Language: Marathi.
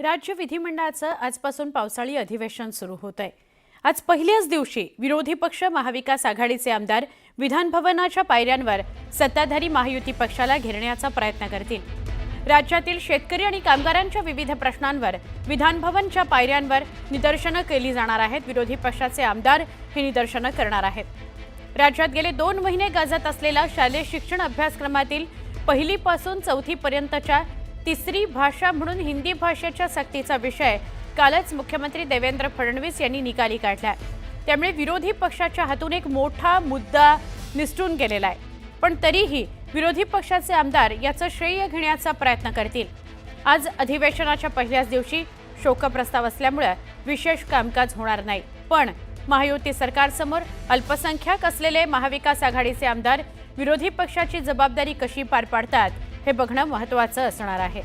राज्य विधिमंडळाचं आजपासून पावसाळी अधिवेशन सुरू होत आहे। आज पहिल्याच दिवशी विरोधी पक्ष महाविकास आघाडीचे आमदार विधानभवनाच्या पायऱ्यांवर सत्ताधारी महायुती पक्षाला घेरण्याचा प्रयत्न करतील। राज्यातील शेतकरी आणि कामगारांच्या विविध प्रश्नांवर विधानभवनच्या पायऱ्यांवर निदर्शनं केली जाणार आहेत। विरोधी पक्षाचे आमदार हे निदर्शनं करणार आहेत। राज्यात गेले 2 महिने गाजत असलेला शालेय शिक्षण अभ्यासक्रमातील पहिलीपासून चौथीपर्यंतच्या तिसरी भाषा म्हणून हिंदी भाषेच्या सक्तीचा विषय कालच मुख्यमंत्री देवेंद्र फडणवीस यांनी निकाली काढला। त्यामुळे विरोधी पक्षाच्या हातून एक मोठा मुद्दा निसटून गेलेला आहे। पण तरीही विरोधी पक्षाचे आमदार याचं श्रेय घेण्याचा प्रयत्न करतील। आज अधिवेशनाच्या पहिल्याच दिवशी शोकप्रस्ताव असल्यामुळे विशेष कामकाज होणार नाही। पण महायुती सरकारसमोर अल्पसंख्याक असलेले महाविकास आघाडीचे आमदार विरोधी पक्षाची जबाबदारी कशी पार पाडतात हे बघणं महत्त्वाचं असणार आहे।